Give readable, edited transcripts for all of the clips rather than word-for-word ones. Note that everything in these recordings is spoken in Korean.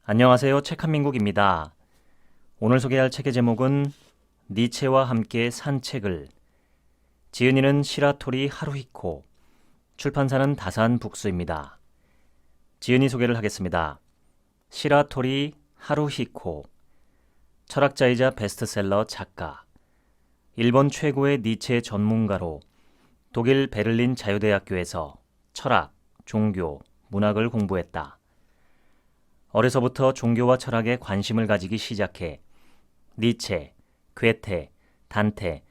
안녕하세요. 책한민국입니다. 오늘 소개할 책의 제목은 니체와 함께 산책을. 지은이는 시라토리 하루히코, 출판사는 다산북스입니다. 지은이 소개를 하겠습니다. 시라토리 하루히코, 철학자이자 베스트셀러 작가, 일본 최고의 니체 전문가로 독일 베를린 자유대학교에서 철학, 종교, 문학을 공부했다. 어려서부터 종교와 철학에 관심을 가지기 시작해 니체, 괴테, 단테,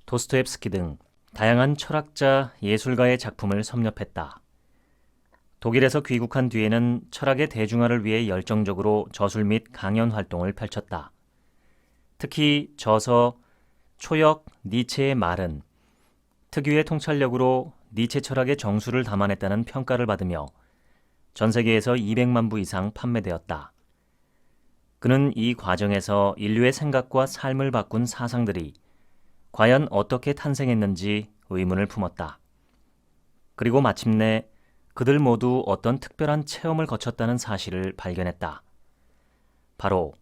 도스토옙스키 등 다양한 철학자, 예술가의 작품을 섭렵했다. 독일에서 귀국한 뒤에는 철학의 대중화를 위해 열정적으로 저술 및 강연 활동을 펼쳤다. 특히 저서 초역 니체의 말은 특유의 통찰력으로 니체 철학의 정수를 담아냈다는 평가를 받으며 전 세계에서 200만 부 이상 판매되었다. 그는 이 과정에서 인류의 생각과 삶을 바꾼 사상들이 과연 어떻게 탄생했는지 의문을 품었다. 그리고 마침내 그들 모두 어떤 특별한 체험을 거쳤다는 사실을 발견했다. 바로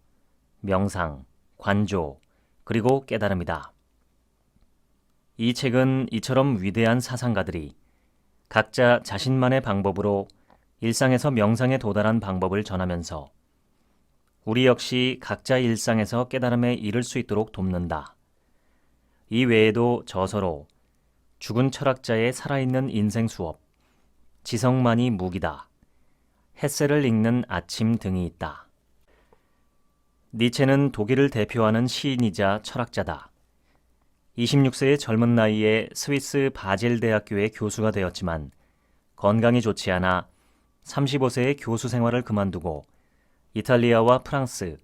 명상, 관조, 그리고 깨달음이다. 이 책은 이처럼 위대한 사상가들이 각자 자신만의 방법으로 일상에서 명상에 도달한 방법을 전하면서 우리 역시 각자 일상에서 깨달음에 이를 수 있도록 돕는다. 이 외에도 저서로 죽은 철학자의 살아있는 인생 수업, 지성만이 무기다, 햇셀을 읽는 아침 등이 있다. 니체는 독일을 대표하는 시인이자 철학자다. 26세의 젊은 나이에 스위스 바젤 대학교의 교수가 되었지만 건강이 좋지 않아 35세의 교수 생활을 그만두고 이탈리아와 프랑스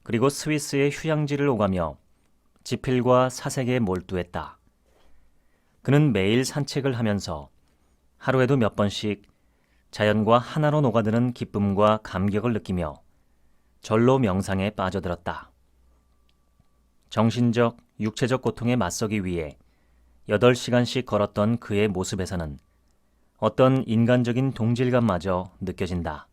그리고 스위스의 휴양지를 오가며 지필과 사색에 몰두했다. 그는 매일 산책을 하면서 하루에도 몇 번씩 자연과 하나로 녹아드는 기쁨과 감격을 느끼며 절로 명상에 빠져들었다. 정신적, 육체적 고통에 맞서기 위해 8시간씩 걸었던 그의 모습에서는 어떤 인간적인 동질감마저 느껴진다.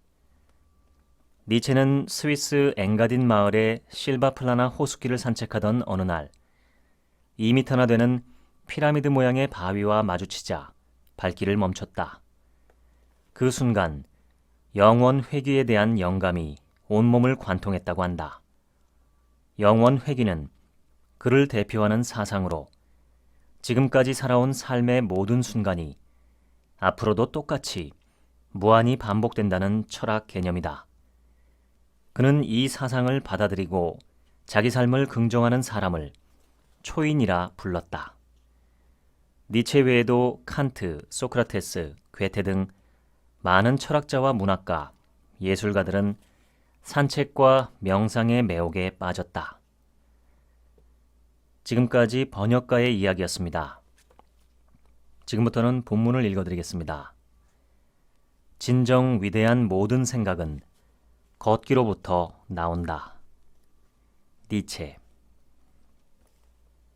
니체는 스위스 엥가딘 마을의 실바플라나 호수길을 산책하던 어느 날 2미터나 되는 피라미드 모양의 바위와 마주치자 발길을 멈췄다. 그 순간 영원 회귀에 대한 영감이 온몸을 관통했다고 한다. 영원 회귀는 그를 대표하는 사상으로 지금까지 살아온 삶의 모든 순간이 앞으로도 똑같이 무한히 반복된다는 철학 개념이다. 그는 이 사상을 받아들이고 자기 삶을 긍정하는 사람을 초인이라 불렀다. 니체 외에도 칸트, 소크라테스, 괴테 등 많은 철학자와 문학가, 예술가들은 산책과 명상의 매혹에 빠졌다. 지금까지 번역가의 이야기였습니다. 지금부터는 본문을 읽어드리겠습니다. 진정 위대한 모든 생각은 걷기로부터 나온다. 니체.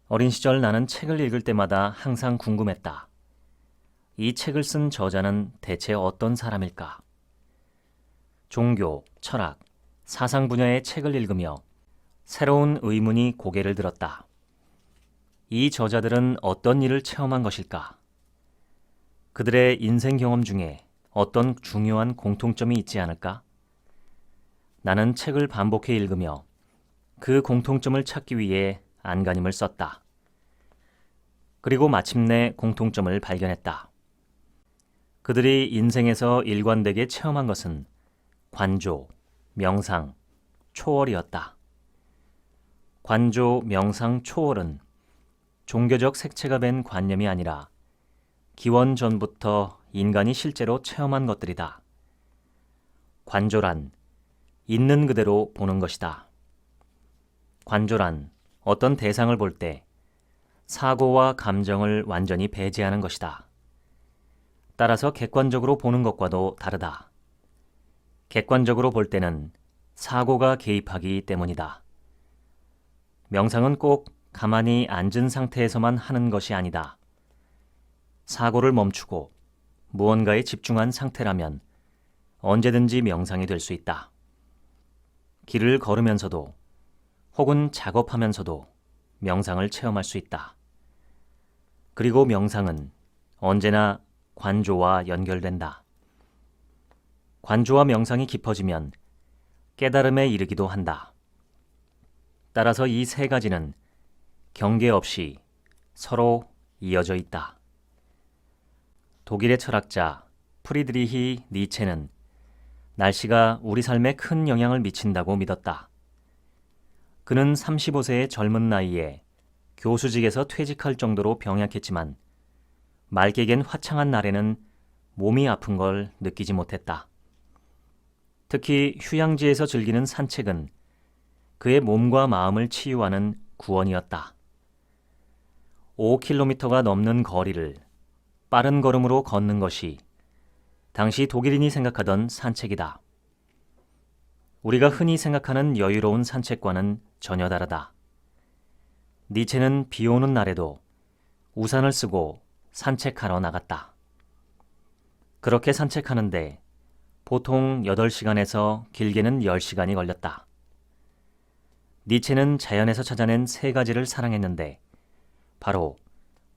어린 시절 나는 책을 읽을 때마다 항상 궁금했다. 이 책을 쓴 저자는 대체 어떤 사람일까? 종교, 철학, 사상 분야의 책을 읽으며 새로운 의문이 고개를 들었다. 이 저자들은 어떤 일을 체험한 것일까? 그들의 인생 경험 중에 어떤 중요한 공통점이 있지 않을까? 나는 책을 반복해 읽으며 그 공통점을 찾기 위해 안간힘을 썼다. 그리고 마침내 공통점을 발견했다. 그들이 인생에서 일관되게 체험한 것은 관조, 명상, 초월이었다. 관조, 명상, 초월은 종교적 색채가 밴 관념이 아니라 기원 전부터 인간이 실제로 체험한 것들이다. 관조란 있는 그대로 보는 것이다. 관조란 어떤 대상을 볼 때 사고와 감정을 완전히 배제하는 것이다. 따라서 객관적으로 보는 것과도 다르다. 객관적으로 볼 때는 사고가 개입하기 때문이다. 명상은 꼭 가만히 앉은 상태에서만 하는 것이 아니다. 사고를 멈추고 무언가에 집중한 상태라면 언제든지 명상이 될 수 있다. 길을 걸으면서도 혹은 작업하면서도 명상을 체험할 수 있다. 그리고 명상은 언제나 관조와 연결된다. 관조와 명상이 깊어지면 깨달음에 이르기도 한다. 따라서 이 세 가지는 경계 없이 서로 이어져 있다. 독일의 철학자 프리드리히 니체는 날씨가 우리 삶에 큰 영향을 미친다고 믿었다. 그는 35세의 젊은 나이에 교수직에서 퇴직할 정도로 병약했지만 말개겐 화창한 날에는 몸이 아픈 걸 느끼지 못했다. 특히 휴양지에서 즐기는 산책은 그의 몸과 마음을 치유하는 구원이었다. 5km가 넘는 거리를 빠른 걸음으로 걷는 것이 당시 독일인이 생각하던 산책이다. 우리가 흔히 생각하는 여유로운 산책과는 전혀 다르다. 니체는 비 오는 날에도 우산을 쓰고 산책하러 나갔다. 그렇게 산책하는데 보통 8시간에서 길게는 10시간이 걸렸다. 니체는 자연에서 찾아낸 세 가지를 사랑했는데 바로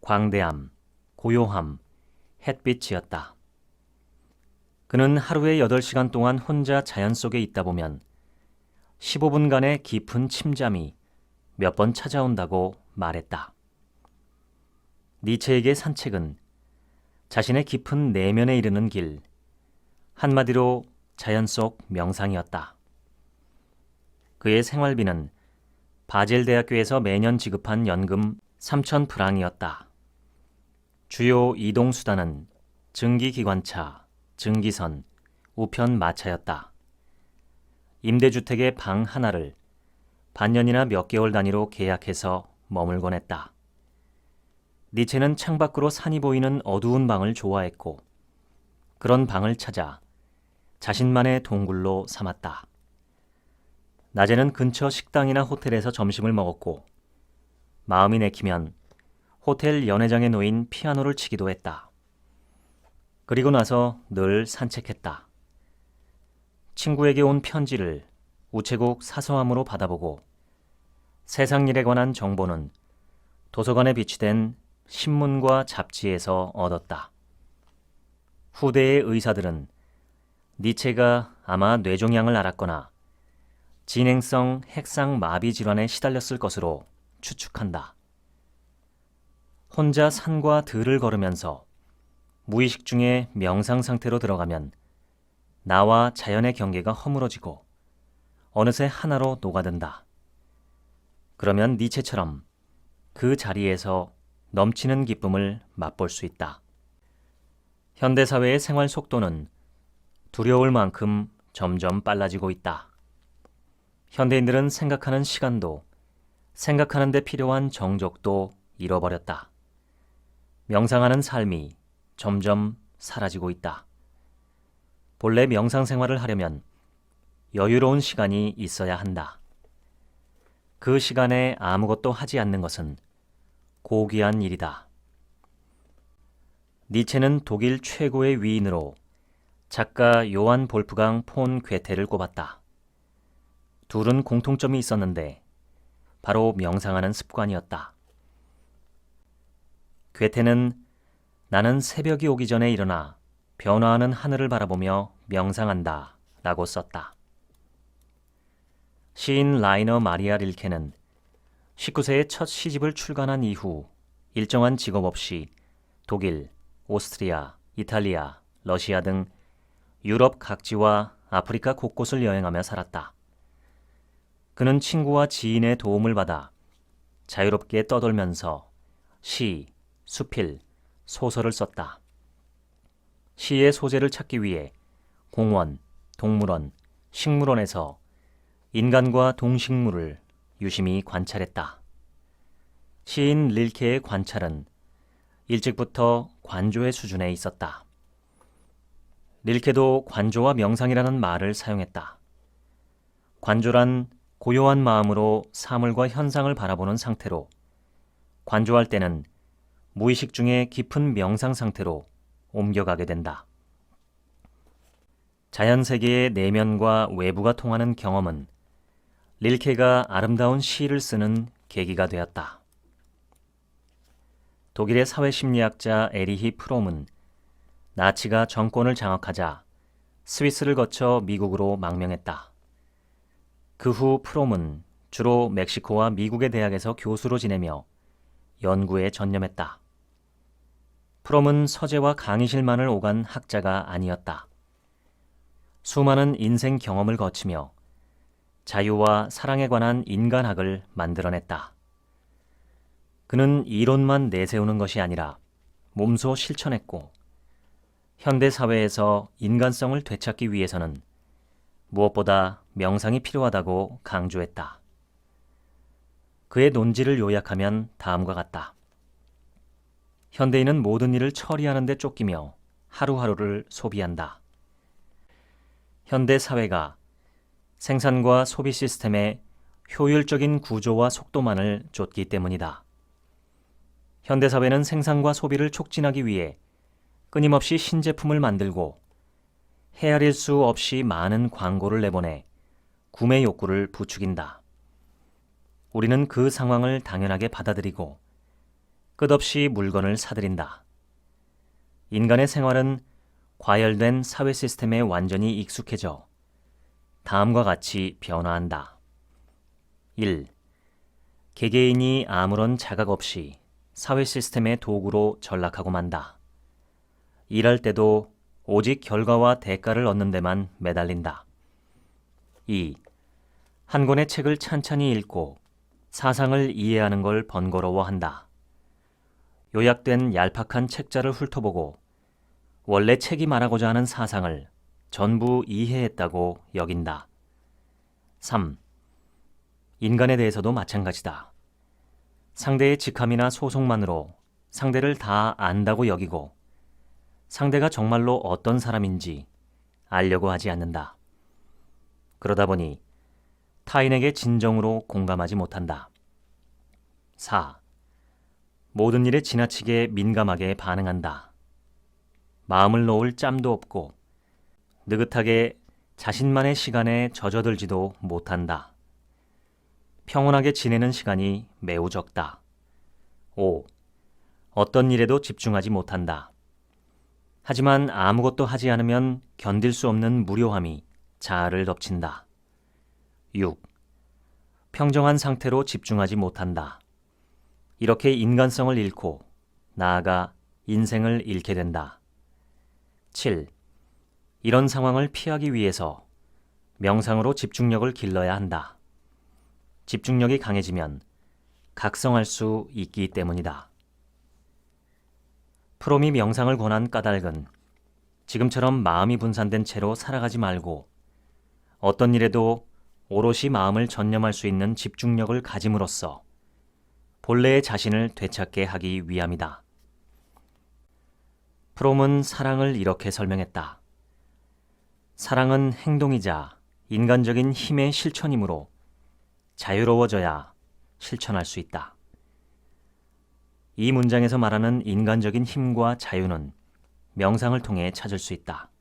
광대함, 고요함, 햇빛이었다. 그는 하루에 8시간 동안 혼자 자연 속에 있다 보면 15분간의 깊은 침잠이 몇 번 찾아온다고 말했다. 니체에게 산책은 자신의 깊은 내면에 이르는 길, 한마디로 자연 속 명상이었다. 그의 생활비는 바젤 대학교에서 매년 지급한 연금 3,000프랑이었다. 주요 이동수단은 증기기관차, 증기선, 우편 마차였다. 임대주택의 방 하나를 반년이나 몇 개월 단위로 계약해서 머물곤 했다. 니체는 창밖으로 산이 보이는 어두운 방을 좋아했고 그런 방을 찾아 자신만의 동굴로 삼았다. 낮에는 근처 식당이나 호텔에서 점심을 먹었고 마음이 내키면 호텔 연회장에 놓인 피아노를 치기도 했다. 그리고 나서 늘 산책했다. 친구에게 온 편지를 우체국 사서함으로 받아보고 세상 일에 관한 정보는 도서관에 비치된 신문과 잡지에서 얻었다. 후대의 의사들은 니체가 아마 뇌종양을 앓았거나 진행성 핵상 마비 질환에 시달렸을 것으로 추측한다. 혼자 산과 들을 걸으면서 무의식 중에 명상 상태로 들어가면 나와 자연의 경계가 허물어지고 어느새 하나로 녹아든다. 그러면 니체처럼 그 자리에서 넘치는 기쁨을 맛볼 수 있다. 현대사회의 생활 속도는 두려울 만큼 점점 빨라지고 있다. 현대인들은 생각하는 시간도 생각하는 데 필요한 정적도 잃어버렸다. 명상하는 삶이 점점 사라지고 있다. 본래 명상 생활을 하려면 여유로운 시간이 있어야 한다. 그 시간에 아무것도 하지 않는 것은 고귀한 일이다. 니체는 독일 최고의 위인으로 작가 요한 볼프강 폰 괴테를 꼽았다. 둘은 공통점이 있었는데 바로 명상하는 습관이었다. 괴테는 나는 새벽이 오기 전에 일어나 변화하는 하늘을 바라보며 명상한다 라고 썼다. 시인 라이너 마리아 릴케는 19세의 첫 시집을 출간한 이후 일정한 직업 없이 독일, 오스트리아, 이탈리아, 러시아 등 유럽 각지와 아프리카 곳곳을 여행하며 살았다. 그는 친구와 지인의 도움을 받아 자유롭게 떠돌면서 시, 수필, 소설을 썼다. 시의 소재를 찾기 위해 공원, 동물원, 식물원에서 인간과 동식물을 유심히 관찰했다. 시인 릴케의 관찰은 일찍부터 관조의 수준에 있었다. 릴케도 관조와 명상이라는 말을 사용했다. 관조란 고요한 마음으로 사물과 현상을 바라보는 상태로, 관조할 때는 무의식 중에 깊은 명상 상태로 옮겨가게 된다. 자연 세계의 내면과 외부가 통하는 경험은 릴케가 아름다운 시를 쓰는 계기가 되었다. 독일의 사회심리학자 에리히 프롬은 나치가 정권을 장악하자 스위스를 거쳐 미국으로 망명했다. 그 후 프롬은 주로 멕시코와 미국의 대학에서 교수로 지내며 연구에 전념했다. 프롬은 서재와 강의실만을 오간 학자가 아니었다. 수많은 인생 경험을 거치며 자유와 사랑에 관한 인간학을 만들어냈다. 그는 이론만 내세우는 것이 아니라 몸소 실천했고, 현대 사회에서 인간성을 되찾기 위해서는 무엇보다 명상이 필요하다고 강조했다. 그의 논지를 요약하면 다음과 같다. 현대인은 모든 일을 처리하는 데 쫓기며 하루하루를 소비한다. 현대 사회가 생산과 소비 시스템의 효율적인 구조와 속도만을 쫓기 때문이다. 현대 사회는 생산과 소비를 촉진하기 위해 끊임없이 신제품을 만들고 헤아릴 수 없이 많은 광고를 내보내 구매 욕구를 부추긴다. 우리는 그 상황을 당연하게 받아들이고 끝없이 물건을 사들인다. 인간의 생활은 과열된 사회 시스템에 완전히 익숙해져 다음과 같이 변화한다. 1. 개개인이 아무런 자각 없이 사회 시스템의 도구로 전락하고 만다. 일할 때도 오직 결과와 대가를 얻는 데만 매달린다. 2. 한 권의 책을 찬찬히 읽고 사상을 이해하는 걸 번거로워한다. 요약된 얄팍한 책자를 훑어보고 원래 책이 말하고자 하는 사상을 전부 이해했다고 여긴다. 3. 인간에 대해서도 마찬가지다. 상대의 직함이나 소속만으로 상대를 다 안다고 여기고 상대가 정말로 어떤 사람인지 알려고 하지 않는다. 그러다 보니 타인에게 진정으로 공감하지 못한다. 4. 모든 일에 지나치게 민감하게 반응한다. 마음을 놓을 짬도 없고 느긋하게 자신만의 시간에 젖어들지도 못한다. 평온하게 지내는 시간이 매우 적다. 5. 어떤 일에도 집중하지 못한다. 하지만 아무것도 하지 않으면 견딜 수 없는 무료함이 자아를 덮친다. 6. 평정한 상태로 집중하지 못한다. 이렇게 인간성을 잃고 나아가 인생을 잃게 된다. 7. 이런 상황을 피하기 위해서 명상으로 집중력을 길러야 한다. 집중력이 강해지면 각성할 수 있기 때문이다. 프롬이 명상을 권한 까닭은 지금처럼 마음이 분산된 채로 살아가지 말고 어떤 일에도 오롯이 마음을 전념할 수 있는 집중력을 가짐으로써 본래의 자신을 되찾게 하기 위함이다. 프롬은 사랑을 이렇게 설명했다. 사랑은 행동이자 인간적인 힘의 실천이므로 자유로워져야 실천할 수 있다. 이 문장에서 말하는 인간적인 힘과 자유는 명상을 통해 찾을 수 있다.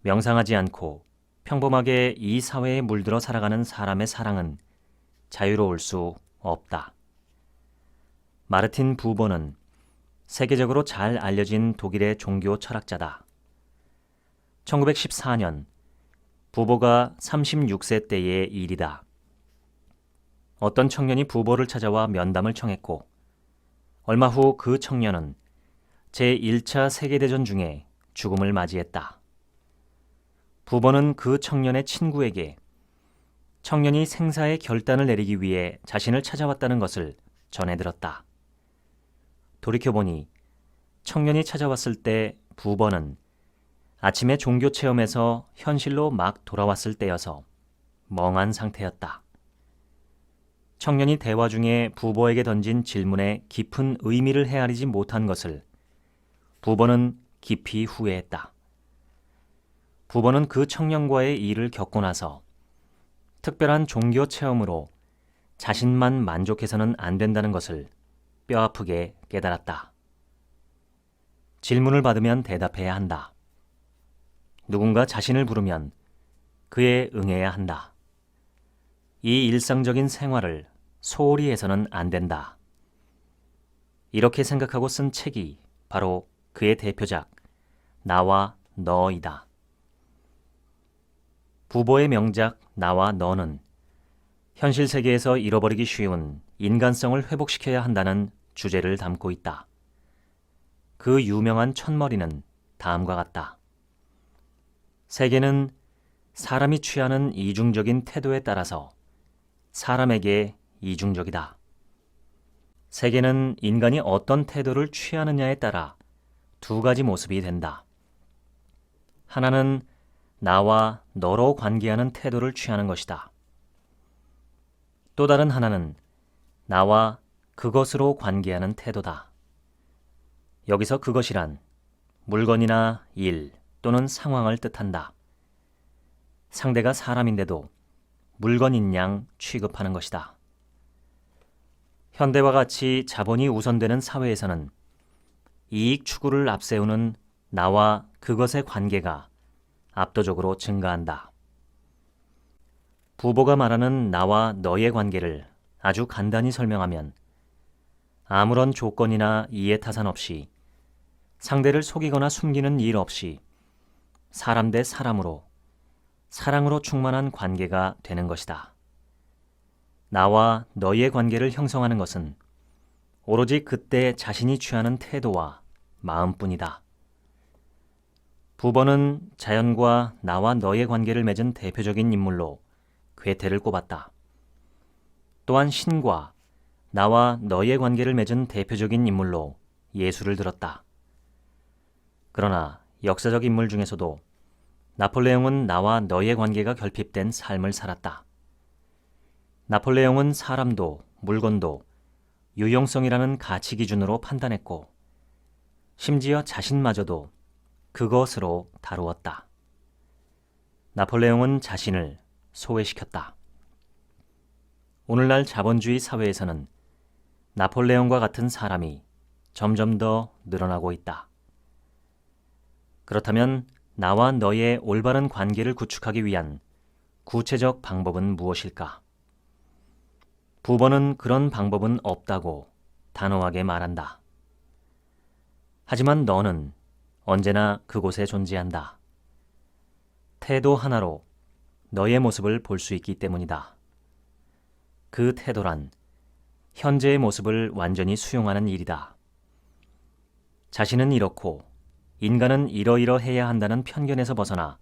명상하지 않고 평범하게 이 사회에 물들어 살아가는 사람의 사랑은 자유로울 수 없다. 마르틴 부버는 세계적으로 잘 알려진 독일의 종교 철학자다. 1914년 부버가 36세 때의 일이다. 어떤 청년이 부버를 찾아와 면담을 청했고 얼마 후 그 청년은 제1차 세계대전 중에 죽음을 맞이했다. 부버는 그 청년의 친구에게 청년이 생사의 결단을 내리기 위해 자신을 찾아왔다는 것을 전해들었다. 돌이켜보니 청년이 찾아왔을 때 부버는 아침에 종교 체험에서 현실로 막 돌아왔을 때여서 멍한 상태였다. 청년이 대화 중에 부버에게 던진 질문에 깊은 의미를 헤아리지 못한 것을 부버는 깊이 후회했다. 부버는 그 청년과의 일을 겪고 나서 특별한 종교 체험으로 자신만 만족해서는 안 된다는 것을 뼈아프게 깨달았다. 질문을 받으면 대답해야 한다. 누군가 자신을 부르면 그에 응해야 한다. 이 일상적인 생활을 소홀히 해서는 안 된다. 이렇게 생각하고 쓴 책이 바로 그의 대표작 나와 너이다. 부보의 명작 나와 너는 현실 세계에서 잃어버리기 쉬운 인간성을 회복시켜야 한다는 주제를 담고 있다. 그 유명한 첫머리는 다음과 같다. 세계는 사람이 취하는 이중적인 태도에 따라서 사람에게 이중적이다. 세계는 인간이 어떤 태도를 취하느냐에 따라 두 가지 모습이 된다. 하나는 나와 너로 관계하는 태도를 취하는 것이다. 또 다른 하나는 나와 그것으로 관계하는 태도다. 여기서 그것이란 물건이나 일 또는 상황을 뜻한다. 상대가 사람인데도 물건인 양 취급하는 것이다. 현대와 같이 자본이 우선되는 사회에서는 이익 추구를 앞세우는 나와 그것의 관계가 압도적으로 증가한다. 부보가 말하는 나와 너의 관계를 아주 간단히 설명하면 아무런 조건이나 이해타산 없이 상대를 속이거나 숨기는 일 없이 사람 대 사람으로 사랑으로 충만한 관계가 되는 것이다. 나와 너의 관계를 형성하는 것은 오로지 그때 자신이 취하는 태도와 마음뿐이다. 부보는 자연과 나와 너의 관계를 맺은 대표적인 인물로 괴테를 꼽았다. 또한 신과 나와 너의 관계를 맺은 대표적인 인물로 예수를 들었다. 그러나 역사적 인물 중에서도 나폴레옹은 나와 너의 관계가 결핍된 삶을 살았다. 나폴레옹은 사람도 물건도 유용성이라는 가치 기준으로 판단했고 심지어 자신마저도 그것으로 다루었다. 나폴레옹은 자신을 소외시켰다. 오늘날 자본주의 사회에서는 나폴레옹과 같은 사람이 점점 더 늘어나고 있다. 그렇다면 나와 너의 올바른 관계를 구축하기 위한 구체적 방법은 무엇일까? 부보는 그런 방법은 없다고 단호하게 말한다. 하지만 너는 언제나 그곳에 존재한다. 태도 하나로 너의 모습을 볼 수 있기 때문이다. 그 태도란 현재의 모습을 완전히 수용하는 일이다. 자신은 이렇고 인간은 이러이러해야 한다는 편견에서 벗어나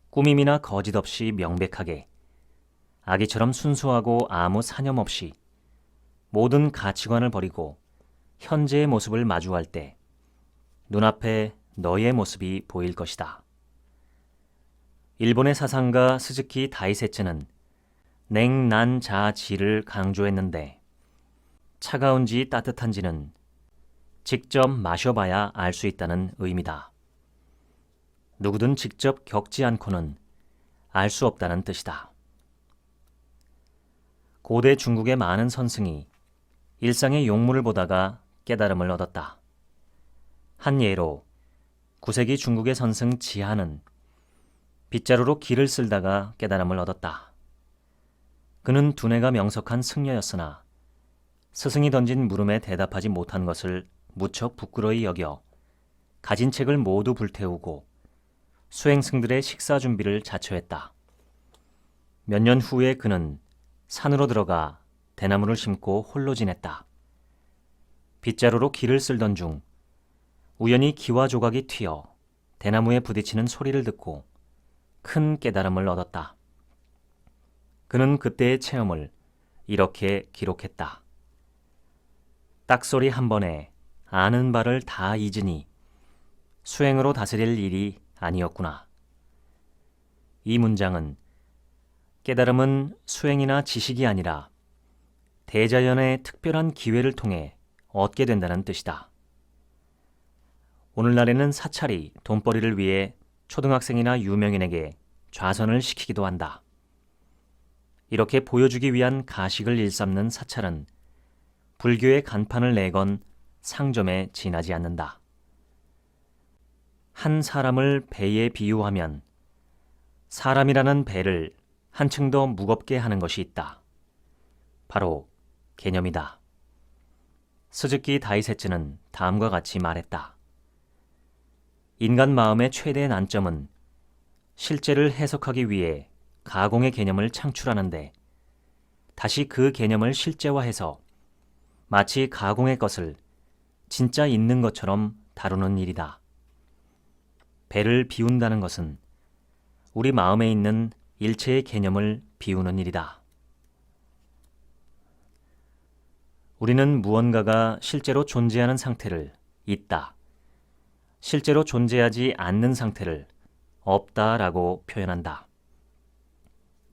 꾸밈이나 거짓 없이 명백하게 아기처럼 순수하고 아무 사념 없이 모든 가치관을 버리고 현재의 모습을 마주할 때 눈앞에 너의 모습이 보일 것이다. 일본의 사상가 스즈키 다이세츠는 냉난자지를 강조했는데 차가운지 따뜻한지는 직접 마셔봐야 알 수 있다는 의미다. 누구든 직접 겪지 않고는 알 수 없다는 뜻이다. 고대 중국의 많은 선승이 일상의 용물을 보다가 깨달음을 얻었다. 한 예로 9세기 중국의 선승 지하는 빗자루로 길을 쓸다가 깨달음을 얻었다. 그는 두뇌가 명석한 승려였으나 스승이 던진 물음에 대답하지 못한 것을 무척 부끄러이 여겨 가진 책을 모두 불태우고 수행승들의 식사 준비를 자처했다. 몇 년 후에 그는 산으로 들어가 대나무를 심고 홀로 지냈다. 빗자루로 길을 쓸던 중 우연히 기와 조각이 튀어 대나무에 부딪히는 소리를 듣고 큰 깨달음을 얻었다. 그는 그때의 체험을 이렇게 기록했다. 딱소리 한 번에 아는 바를 다 잊으니 수행으로 다스릴 일이 아니었구나. 이 문장은 깨달음은 수행이나 지식이 아니라 대자연의 특별한 기회를 통해 얻게 된다는 뜻이다. 오늘날에는 사찰이 돈벌이를 위해 초등학생이나 유명인에게 좌선을 시키기도 한다. 이렇게 보여주기 위한 가식을 일삼는 사찰은 불교의 간판을 내건 상점에 지나지 않는다. 한 사람을 배에 비유하면 사람이라는 배를 한층 더 무겁게 하는 것이 있다. 바로 개념이다. 스즈키 다이세츠는 다음과 같이 말했다. 인간 마음의 최대 난점은 실제를 해석하기 위해 가공의 개념을 창출하는데 다시 그 개념을 실제화해서 마치 가공의 것을 진짜 있는 것처럼 다루는 일이다. 배를 비운다는 것은 우리 마음에 있는 일체의 개념을 비우는 일이다. 우리는 무언가가 실제로 존재하는 상태를 있다, 실제로 존재하지 않는 상태를 없다라고 표현한다.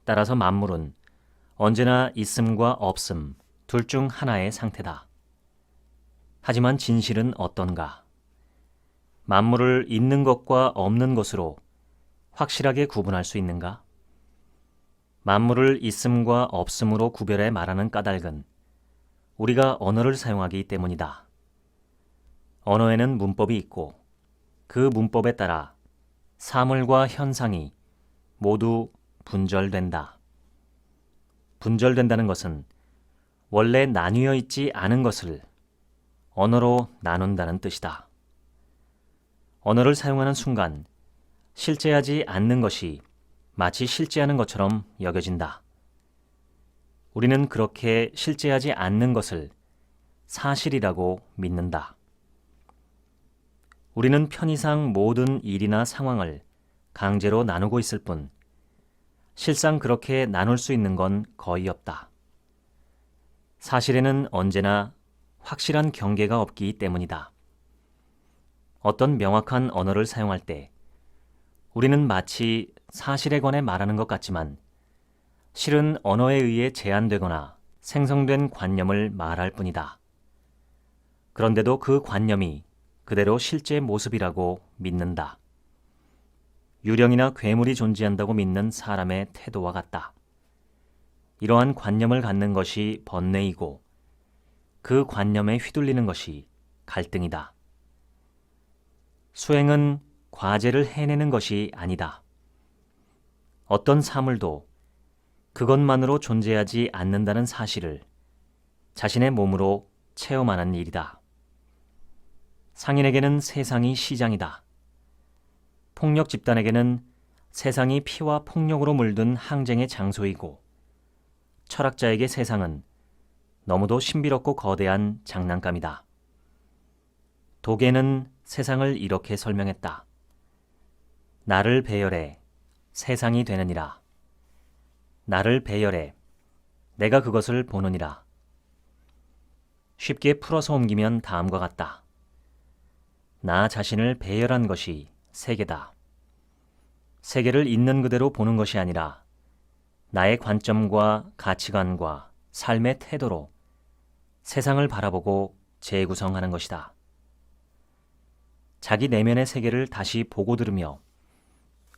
따라서 만물은 언제나 있음과 없음 둘 중 하나의 상태다. 하지만 진실은 어떤가? 만물을 있는 것과 없는 것으로 확실하게 구분할 수 있는가? 만물을 있음과 없음으로 구별해 말하는 까닭은 우리가 언어를 사용하기 때문이다. 언어에는 문법이 있고 그 문법에 따라 사물과 현상이 모두 분절된다. 분절된다는 것은 원래 나뉘어 있지 않은 것을 언어로 나눈다는 뜻이다. 언어를 사용하는 순간 실제하지 않는 것이 마치 실제하는 것처럼 여겨진다. 우리는 그렇게 실제하지 않는 것을 사실이라고 믿는다. 우리는 편의상 모든 일이나 상황을 강제로 나누고 있을 뿐 실상 그렇게 나눌 수 있는 건 거의 없다. 사실에는 언제나 확실한 경계가 없기 때문이다. 어떤 명확한 언어를 사용할 때 우리는 마치 사실에 관해 말하는 것 같지만 실은 언어에 의해 제한되거나 생성된 관념을 말할 뿐이다. 그런데도 그 관념이 그대로 실제 모습이라고 믿는다. 유령이나 괴물이 존재한다고 믿는 사람의 태도와 같다. 이러한 관념을 갖는 것이 번뇌이고 그 관념에 휘둘리는 것이 갈등이다. 수행은 과제를 해내는 것이 아니다. 어떤 사물도 그것만으로 존재하지 않는다는 사실을 자신의 몸으로 체험하는 일이다. 상인에게는 세상이 시장이다. 폭력 집단에게는 세상이 피와 폭력으로 물든 항쟁의 장소이고 철학자에게 세상은 너무도 신비롭고 거대한 장난감이다. 도계는 세상을 이렇게 설명했다. 나를 배열해 세상이 되느니라. 나를 배열해 내가 그것을 보느니라. 쉽게 풀어서 옮기면 다음과 같다. 나 자신을 배열한 것이 세계다. 세계를 있는 그대로 보는 것이 아니라 나의 관점과 가치관과 삶의 태도로 세상을 바라보고 재구성하는 것이다. 자기 내면의 세계를 다시 보고 들으며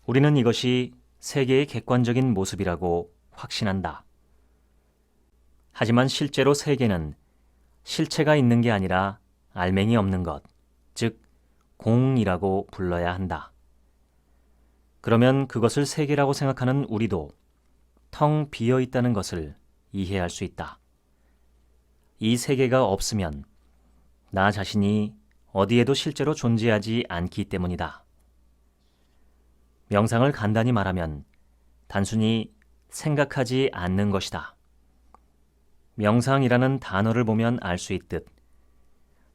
우리는 이것이 세계의 객관적인 모습이라고 확신한다. 하지만 실제로 세계는 실체가 있는 게 아니라 알맹이 없는 것, 즉 공이라고 불러야 한다. 그러면 그것을 세계라고 생각하는 우리도 텅 비어 있다는 것을 이해할 수 있다. 이 세계가 없으면 나 자신이 어디에도 실제로 존재하지 않기 때문이다. 명상을 간단히 말하면 단순히 생각하지 않는 것이다. 명상이라는 단어를 보면 알 수 있듯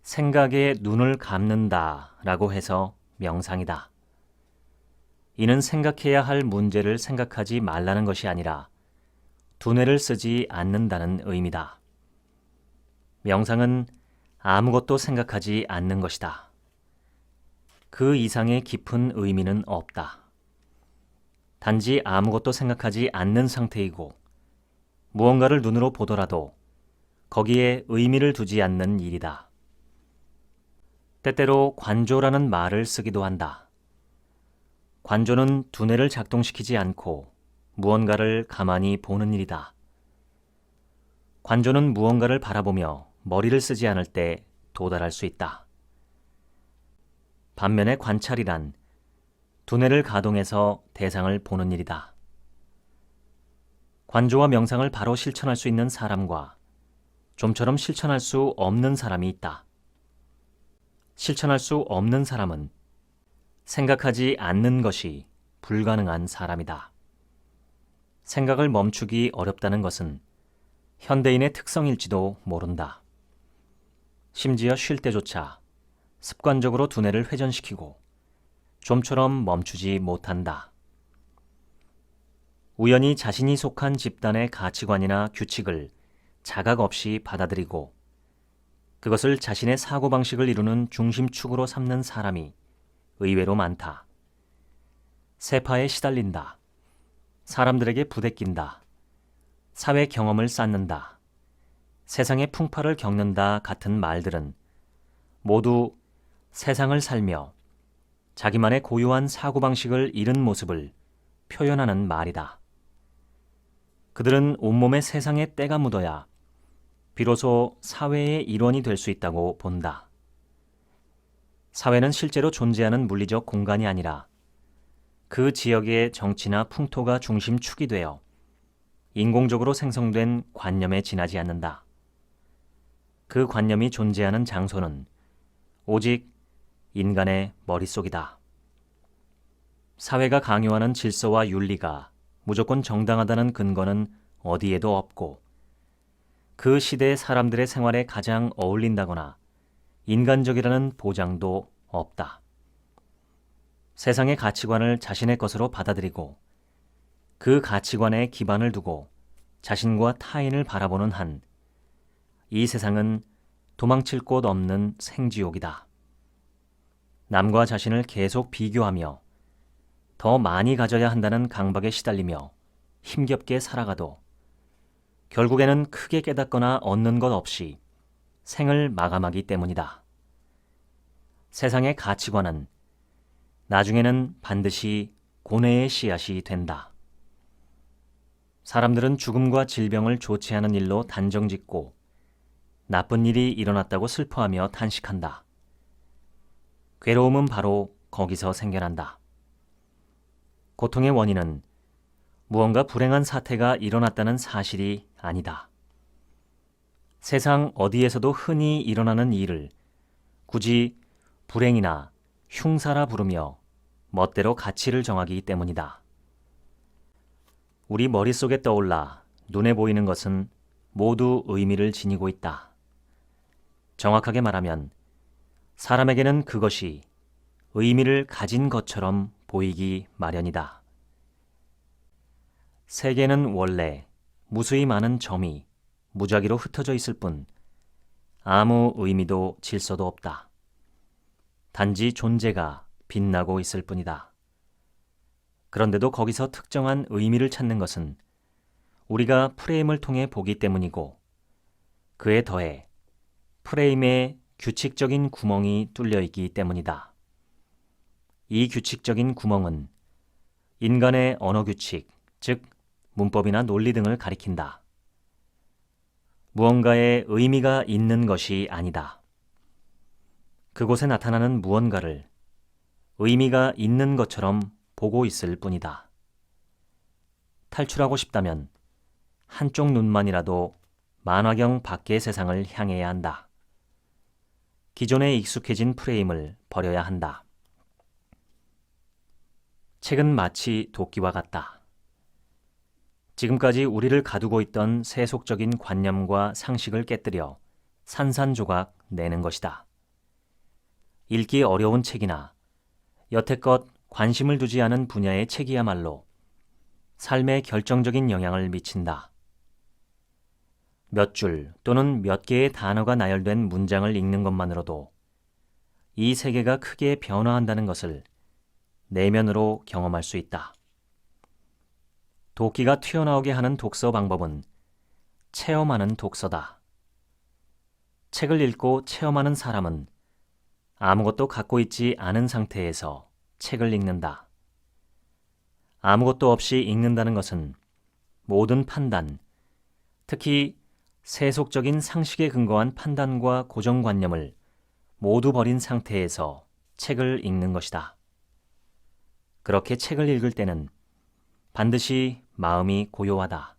생각에 눈을 감는다라고 해서 명상이다. 이는 생각해야 할 문제를 생각하지 말라는 것이 아니라 두뇌를 쓰지 않는다는 의미다. 명상은 아무것도 생각하지 않는 것이다. 그 이상의 깊은 의미는 없다. 단지 아무것도 생각하지 않는 상태이고 무언가를 눈으로 보더라도 거기에 의미를 두지 않는 일이다. 때때로 관조라는 말을 쓰기도 한다. 관조는 두뇌를 작동시키지 않고 무언가를 가만히 보는 일이다. 관조는 무언가를 바라보며 머리를 쓰지 않을 때 도달할 수 있다. 반면에 관찰이란 두뇌를 가동해서 대상을 보는 일이다. 관조와 명상을 바로 실천할 수 있는 사람과 좀처럼 실천할 수 없는 사람이 있다. 실천할 수 없는 사람은 생각하지 않는 것이 불가능한 사람이다. 생각을 멈추기 어렵다는 것은 현대인의 특성일지도 모른다. 심지어 쉴 때조차 습관적으로 두뇌를 회전시키고 좀처럼 멈추지 못한다. 우연히 자신이 속한 집단의 가치관이나 규칙을 자각 없이 받아들이고 그것을 자신의 사고방식을 이루는 중심축으로 삼는 사람이 의외로 많다. 세파에 시달린다. 사람들에게 부대낀다. 사회 경험을 쌓는다. 세상의 풍파를 겪는다 같은 말들은 모두 세상을 살며 자기만의 고유한 사고방식을 잃은 모습을 표현하는 말이다. 그들은 온몸에 세상의 때가 묻어야 비로소 사회의 일원이 될 수 있다고 본다. 사회는 실제로 존재하는 물리적 공간이 아니라 그 지역의 정치나 풍토가 중심축이 되어 인공적으로 생성된 관념에 지나지 않는다. 그 관념이 존재하는 장소는 오직 인간의 머릿속이다. 사회가 강요하는 질서와 윤리가 무조건 정당하다는 근거는 어디에도 없고 그 시대의 사람들의 생활에 가장 어울린다거나 인간적이라는 보장도 없다. 세상의 가치관을 자신의 것으로 받아들이고 그 가치관에 기반을 두고 자신과 타인을 바라보는 한 이 세상은 도망칠 곳 없는 생지옥이다. 남과 자신을 계속 비교하며 더 많이 가져야 한다는 강박에 시달리며 힘겹게 살아가도 결국에는 크게 깨닫거나 얻는 것 없이 생을 마감하기 때문이다. 세상의 가치관은 나중에는 반드시 고뇌의 씨앗이 된다. 사람들은 죽음과 질병을 조치하는 일로 단정짓고 나쁜 일이 일어났다고 슬퍼하며 탄식한다. 괴로움은 바로 거기서 생겨난다. 고통의 원인은 무언가 불행한 사태가 일어났다는 사실이 아니다. 세상 어디에서도 흔히 일어나는 일을 굳이 불행이나 흉사라 부르며 멋대로 가치를 정하기 때문이다. 우리 머릿속에 떠올라 눈에 보이는 것은 모두 의미를 지니고 있다. 정확하게 말하면 사람에게는 그것이 의미를 가진 것처럼 보이기 마련이다. 세계는 원래 무수히 많은 점이 무작위로 흩어져 있을 뿐 아무 의미도 질서도 없다. 단지 존재가 빛나고 있을 뿐이다. 그런데도 거기서 특정한 의미를 찾는 것은 우리가 프레임을 통해 보기 때문이고 그에 더해 프레임에 규칙적인 구멍이 뚫려 있기 때문이다. 이 규칙적인 구멍은 인간의 언어 규칙, 즉 문법이나 논리 등을 가리킨다. 무언가에 의미가 있는 것이 아니다. 그곳에 나타나는 무언가를 의미가 있는 것처럼 보고 있을 뿐이다. 탈출하고 싶다면 한쪽 눈만이라도 만화경 밖의 세상을 향해야 한다. 기존에 익숙해진 프레임을 버려야 한다. 책은 마치 도끼와 같다. 지금까지 우리를 가두고 있던 세속적인 관념과 상식을 깨뜨려 산산조각 내는 것이다. 읽기 어려운 책이나 여태껏 관심을 두지 않은 분야의 책이야말로 삶에 결정적인 영향을 미친다. 몇 줄 또는 몇 개의 단어가 나열된 문장을 읽는 것만으로도 이 세계가 크게 변화한다는 것을 내면으로 경험할 수 있다. 도끼가 튀어나오게 하는 독서 방법은 체험하는 독서다. 책을 읽고 체험하는 사람은 아무것도 갖고 있지 않은 상태에서 책을 읽는다. 아무것도 없이 읽는다는 것은 모든 판단, 특히 세속적인 상식에 근거한 판단과 고정관념을 모두 버린 상태에서 책을 읽는 것이다. 그렇게 책을 읽을 때는 반드시 마음이 고요하다.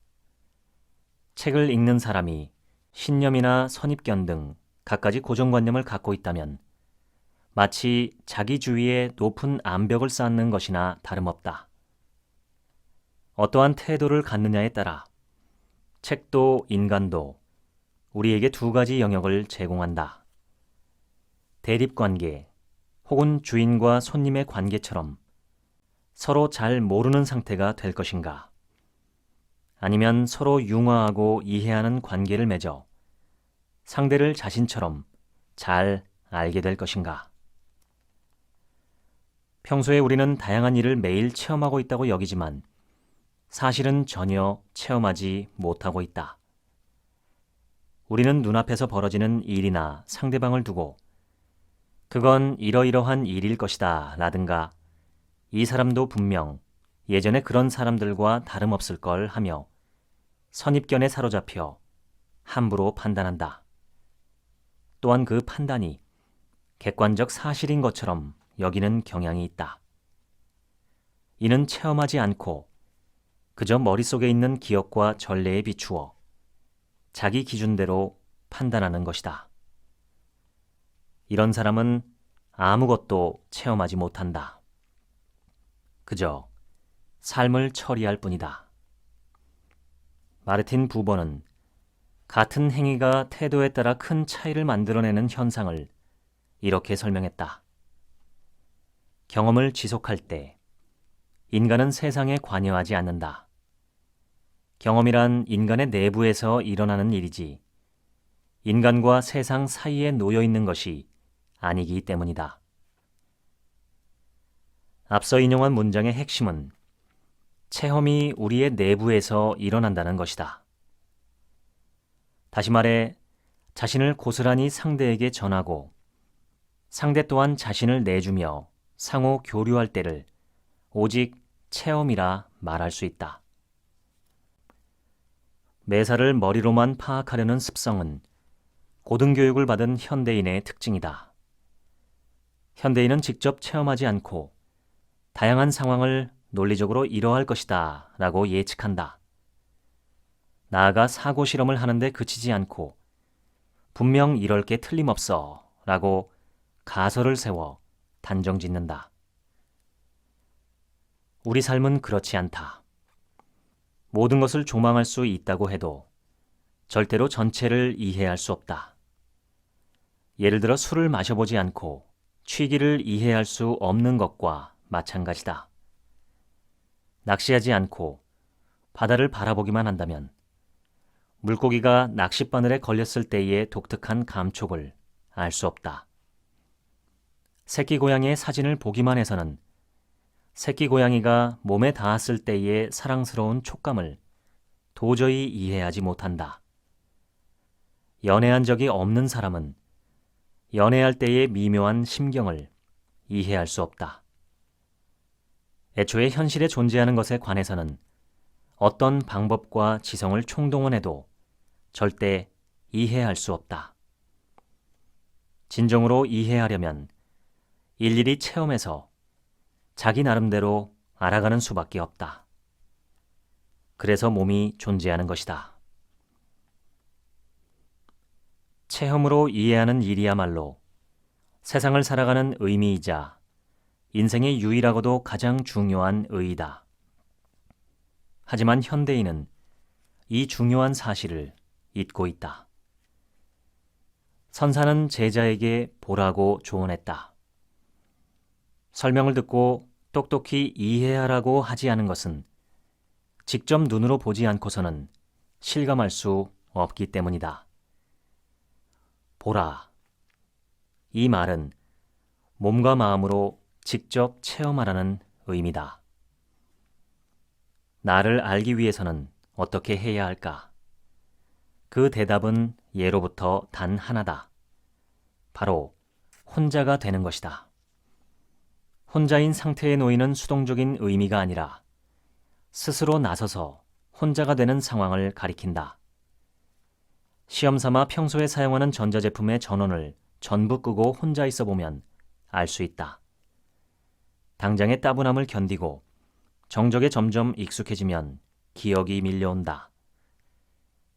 책을 읽는 사람이 신념이나 선입견 등 갖가지 고정관념을 갖고 있다면 마치 자기 주위에 높은 암벽을 쌓는 것이나 다름없다. 어떠한 태도를 갖느냐에 따라 책도 인간도 우리에게 두 가지 영역을 제공한다. 대립관계 혹은 주인과 손님의 관계처럼 서로 잘 모르는 상태가 될 것인가? 아니면 서로 융화하고 이해하는 관계를 맺어 상대를 자신처럼 잘 알게 될 것인가? 평소에 우리는 다양한 일을 매일 체험하고 있다고 여기지만 사실은 전혀 체험하지 못하고 있다. 우리는 눈앞에서 벌어지는 일이나 상대방을 두고 그건 이러이러한 일일 것이다 라든가 이 사람도 분명 예전에 그런 사람들과 다름없을 걸 하며 선입견에 사로잡혀 함부로 판단한다. 또한 그 판단이 객관적 사실인 것처럼 여기는 경향이 있다. 이는 체험하지 않고 그저 머릿속에 있는 기억과 전례에 비추어 자기 기준대로 판단하는 것이다. 이런 사람은 아무것도 체험하지 못한다. 그저 삶을 처리할 뿐이다. 마르틴 부버는 같은 행위가 태도에 따라 큰 차이를 만들어내는 현상을 이렇게 설명했다. 경험을 지속할 때 인간은 세상에 관여하지 않는다. 경험이란 인간의 내부에서 일어나는 일이지 인간과 세상 사이에 놓여 있는 것이 아니기 때문이다. 앞서 인용한 문장의 핵심은 체험이 우리의 내부에서 일어난다는 것이다. 다시 말해 자신을 고스란히 상대에게 전하고 상대 또한 자신을 내주며 상호 교류할 때를 오직 체험이라 말할 수 있다. 매사를 머리로만 파악하려는 습성은 고등교육을 받은 현대인의 특징이다. 현대인은 직접 체험하지 않고 다양한 상황을 논리적으로 이러할 것이다 라고 예측한다. 나아가 사고 실험을 하는데 그치지 않고 분명 이럴 게 틀림없어 라고 가설을 세워 단정 짓는다. 우리 삶은 그렇지 않다. 모든 것을 조망할 수 있다고 해도 절대로 전체를 이해할 수 없다. 예를 들어 술을 마셔보지 않고 취기를 이해할 수 없는 것과 마찬가지다. 낚시하지 않고 바다를 바라보기만 한다면 물고기가 낚싯바늘에 걸렸을 때의 독특한 감촉을 알 수 없다. 새끼 고양이의 사진을 보기만 해서는 새끼 고양이가 몸에 닿았을 때의 사랑스러운 촉감을 도저히 이해하지 못한다. 연애한 적이 없는 사람은 연애할 때의 미묘한 심경을 이해할 수 없다. 애초에 현실에 존재하는 것에 관해서는 어떤 방법과 지성을 총동원해도 절대 이해할 수 없다. 진정으로 이해하려면 일일이 체험해서 자기 나름대로 알아가는 수밖에 없다. 그래서 몸이 존재하는 것이다. 체험으로 이해하는 일이야말로 세상을 살아가는 의미이자 인생의 유일하고도 가장 중요한 의의다. 하지만 현대인은 이 중요한 사실을 잊고 있다. 선사는 제자에게 보라고 조언했다. 설명을 듣고 똑똑히 이해하라고 하지 않은 것은 직접 눈으로 보지 않고서는 실감할 수 없기 때문이다. 보라. 이 말은 몸과 마음으로 직접 체험하라는 의미다. 나를 알기 위해서는 어떻게 해야 할까? 그 대답은 예로부터 단 하나다. 바로 혼자가 되는 것이다. 혼자인 상태에 놓이는 수동적인 의미가 아니라 스스로 나서서 혼자가 되는 상황을 가리킨다. 시험 삼아 평소에 사용하는 전자제품의 전원을 전부 끄고 혼자 있어 보면 알 수 있다. 당장의 따분함을 견디고 정적에 점점 익숙해지면 기억이 밀려온다.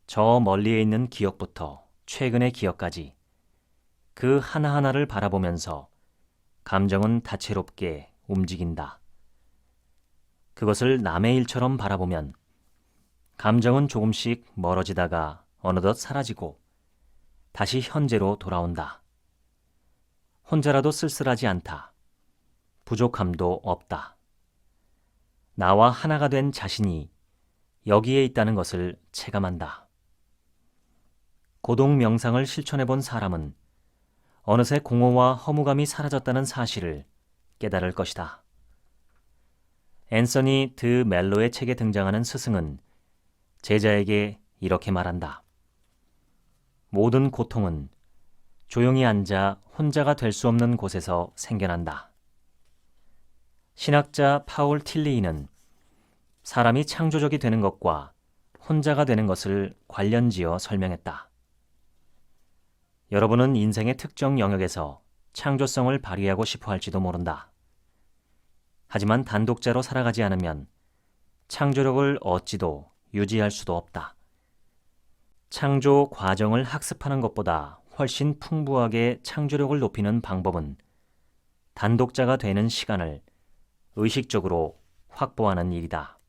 저 멀리에 있는 기억부터 최근의 기억까지 그 하나하나를 바라보면서 감정은 다채롭게 움직인다. 그것을 남의 일처럼 바라보면 감정은 조금씩 멀어지다가 어느덧 사라지고 다시 현재로 돌아온다. 혼자라도 쓸쓸하지 않다. 부족함도 없다. 나와 하나가 된 자신이 여기에 있다는 것을 체감한다. 고동 명상을 실천해 본 사람은 어느새 공허와 허무감이 사라졌다는 사실을 깨달을 것이다. 앤서니 드 멜로의 책에 등장하는 스승은 제자에게 이렇게 말한다. 모든 고통은 조용히 앉아 혼자가 될 수 없는 곳에서 생겨난다. 신학자 파울 틸리이는 사람이 창조적이 되는 것과 혼자가 되는 것을 관련지어 설명했다. 여러분은 인생의 특정 영역에서 창조성을 발휘하고 싶어 할지도 모른다. 하지만 단독자로 살아가지 않으면 창조력을 얻지도 유지할 수도 없다. 창조 과정을 학습하는 것보다 훨씬 풍부하게 창조력을 높이는 방법은 단독자가 되는 시간을 의식적으로 확보하는 일이다.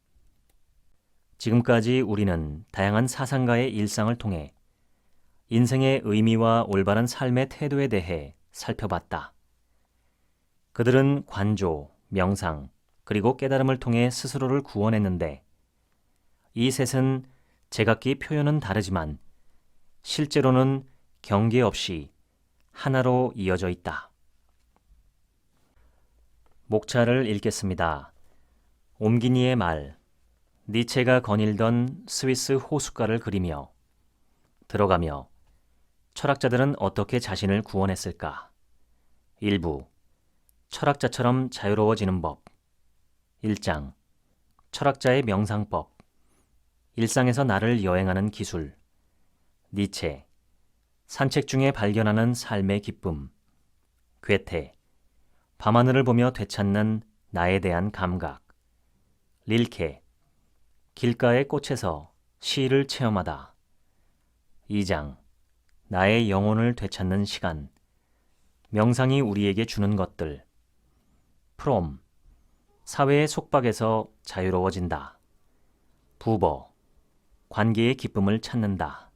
지금까지 우리는 다양한 사상가의 일상을 통해 인생의 의미와 올바른 삶의 태도에 대해 살펴봤다. 그들은 관조, 명상, 그리고 깨달음을 통해 스스로를 구원했는데 이 셋은 제각기 표현은 다르지만 실제로는 경계 없이 하나로 이어져 있다. 목차를 읽겠습니다. 옴기니의 말, 니체가 거닐던 스위스 호숫가를 그리며 들어가며 철학자들은 어떻게 자신을 구원했을까? 일부 철학자처럼 자유로워지는 법 1장 철학자의 명상법 일상에서 나를 여행하는 기술 니체 산책 중에 발견하는 삶의 기쁨 괴테 밤하늘을 보며 되찾는 나에 대한 감각 릴케 길가의 꽃에서 시를 체험하다 2장 나의 영혼을 되찾는 시간 명상이 우리에게 주는 것들 프롬 사회의 속박에서 자유로워진다 부버 관계의 기쁨을 찾는다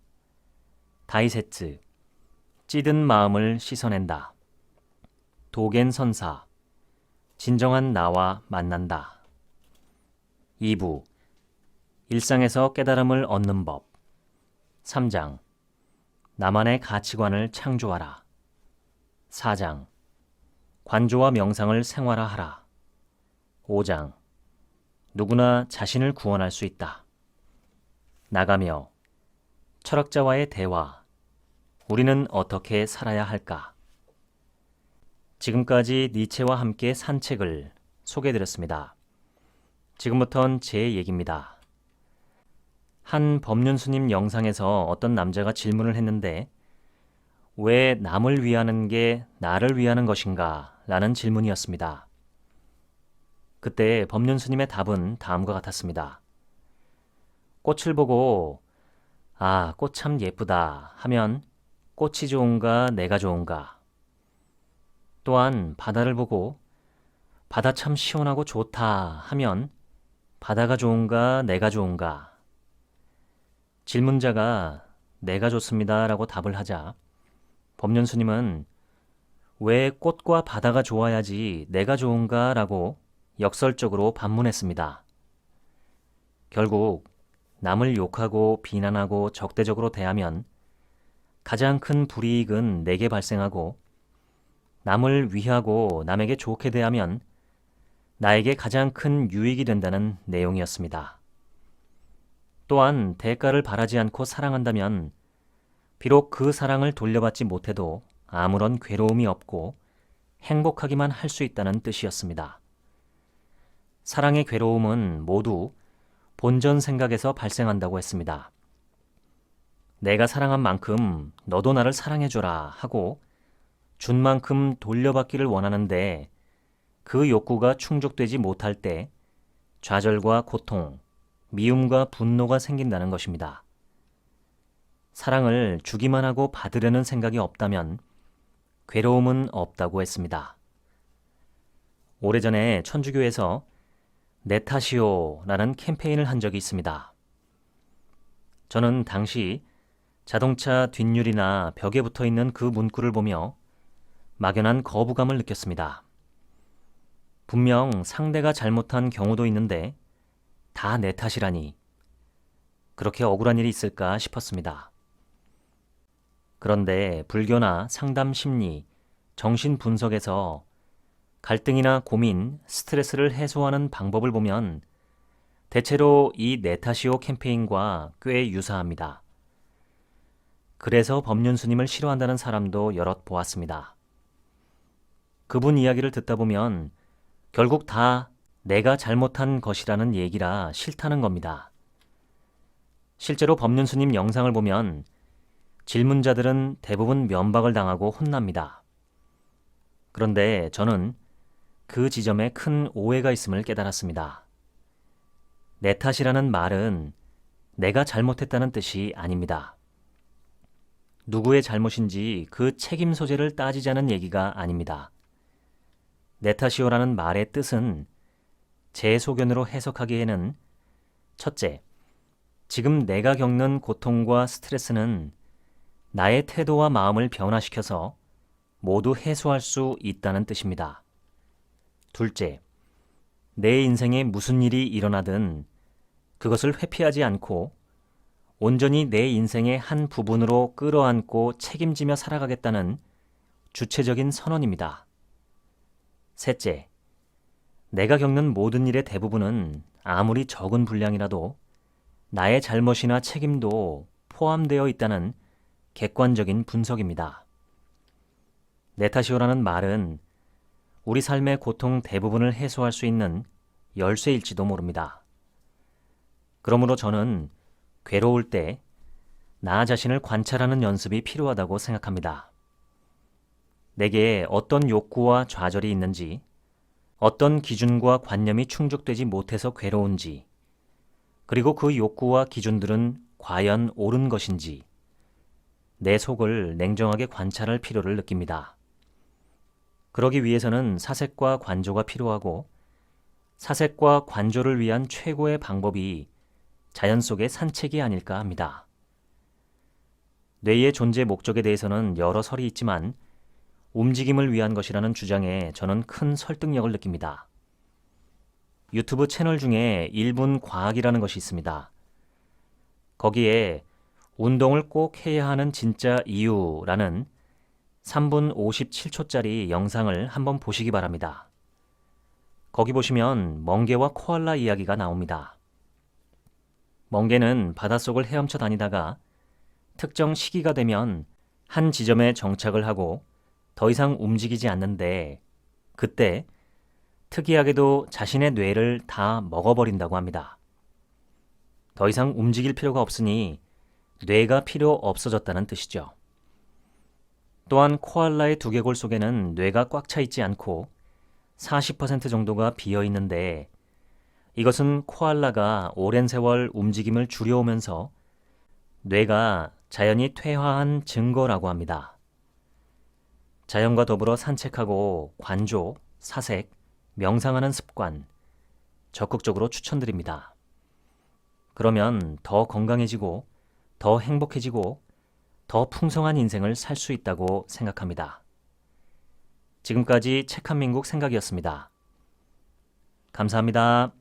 다이세츠 찌든 마음을 씻어낸다 도겐 선사 진정한 나와 만난다 2부 일상에서 깨달음을 얻는 법 3장 나만의 가치관을 창조하라 4장 관조와 명상을 생활화하라 5장 누구나 자신을 구원할 수 있다. 나가며 철학자와의 대화 우리는 어떻게 살아야 할까? 지금까지 니체와 함께 산책을 소개해드렸습니다. 지금부턴 제 얘기입니다. 한 법륜스님 영상에서 어떤 남자가 질문을 했는데 왜 남을 위하는 게 나를 위하는 것인가? 라는 질문이었습니다. 그때 법륜스님의 답은 다음과 같았습니다. 꽃을 보고 아, 꽃 참 예쁘다 하면 꽃이 좋은가 내가 좋은가? 또한 바다를 보고 바다 참 시원하고 좋다 하면 바다가 좋은가 내가 좋은가? 질문자가 내가 좋습니다 라고 답을 하자 법륜스님은 왜 꽃과 바다가 좋아야지 내가 좋은가 라고 역설적으로 반문했습니다. 결국 남을 욕하고 비난하고 적대적으로 대하면 가장 큰 불이익은 내게 발생하고 남을 위하고 남에게 좋게 대하면 나에게 가장 큰 유익이 된다는 내용이었습니다. 또한 대가를 바라지 않고 사랑한다면 비록 그 사랑을 돌려받지 못해도 아무런 괴로움이 없고 행복하기만 할 수 있다는 뜻이었습니다. 사랑의 괴로움은 모두 본전 생각에서 발생한다고 했습니다. 내가 사랑한 만큼 너도 나를 사랑해줘라 하고 준 만큼 돌려받기를 원하는데 그 욕구가 충족되지 못할 때 좌절과 고통, 미움과 분노가 생긴다는 것입니다. 사랑을 주기만 하고 받으려는 생각이 없다면 괴로움은 없다고 했습니다. 오래전에 천주교에서 내 탓이요라는 캠페인을 한 적이 있습니다. 저는 당시 자동차 뒷유리나 벽에 붙어 있는 그 문구를 보며 막연한 거부감을 느꼈습니다. 분명 상대가 잘못한 경우도 있는데 다 내 탓이라니 그렇게 억울한 일이 있을까 싶었습니다. 그런데 불교나 상담 심리, 정신 분석에서 갈등이나 고민, 스트레스를 해소하는 방법을 보면 대체로 이 내 탓이요 캠페인과 꽤 유사합니다. 그래서 법륜 스님을 싫어한다는 사람도 여럿 보았습니다. 그분 이야기를 듣다 보면 결국 다 내가 잘못한 것이라는 얘기라 싫다는 겁니다. 실제로 법륜 스님 영상을 보면 질문자들은 대부분 면박을 당하고 혼납니다. 그런데 저는 그 지점에 큰 오해가 있음을 깨달았습니다. 내 탓이라는 말은 내가 잘못했다는 뜻이 아닙니다. 누구의 잘못인지 그 책임 소재를 따지자는 얘기가 아닙니다. 내 탓이요라는 말의 뜻은 제 소견으로 해석하기에는 첫째, 지금 내가 겪는 고통과 스트레스는 나의 태도와 마음을 변화시켜서 모두 해소할 수 있다는 뜻입니다. 둘째, 내 인생에 무슨 일이 일어나든 그것을 회피하지 않고 온전히 내 인생의 한 부분으로 끌어안고 책임지며 살아가겠다는 주체적인 선언입니다. 셋째, 내가 겪는 모든 일의 대부분은 아무리 적은 분량이라도 나의 잘못이나 책임도 포함되어 있다는 객관적인 분석입니다. 내 탓이요라는 말은 우리 삶의 고통 대부분을 해소할 수 있는 열쇠일지도 모릅니다. 그러므로 저는 괴로울 때 나 자신을 관찰하는 연습이 필요하다고 생각합니다. 내게 어떤 욕구와 좌절이 있는지, 어떤 기준과 관념이 충족되지 못해서 괴로운지, 그리고 그 욕구와 기준들은 과연 옳은 것인지 내 속을 냉정하게 관찰할 필요를 느낍니다. 그러기 위해서는 사색과 관조가 필요하고 사색과 관조를 위한 최고의 방법이 자연 속의 산책이 아닐까 합니다. 뇌의 존재 목적에 대해서는 여러 설이 있지만 움직임을 위한 것이라는 주장에 저는 큰 설득력을 느낍니다. 유튜브 채널 중에 1분 과학이라는 것이 있습니다. 거기에 운동을 꼭 해야 하는 진짜 이유라는 3분 57초짜리 영상을 한번 보시기 바랍니다. 거기 보시면 멍게와 코알라 이야기가 나옵니다. 멍게는 바닷속을 헤엄쳐 다니다가 특정 시기가 되면 한 지점에 정착을 하고 더 이상 움직이지 않는데 그때 특이하게도 자신의 뇌를 다 먹어버린다고 합니다. 더 이상 움직일 필요가 없으니 뇌가 필요 없어졌다는 뜻이죠. 또한 코알라의 두개골 속에는 뇌가 꽉 차 있지 않고 40% 정도가 비어 있는데 이것은 코알라가 오랜 세월 움직임을 줄여오면서 뇌가 자연히 퇴화한 증거라고 합니다. 자연과 더불어 산책하고 관조, 사색, 명상하는 습관 적극적으로 추천드립니다. 그러면 더 건강해지고 더 행복해지고 더 풍성한 인생을 살 수 있다고 생각합니다. 지금까지 책 한 민국 생각이었습니다. 감사합니다.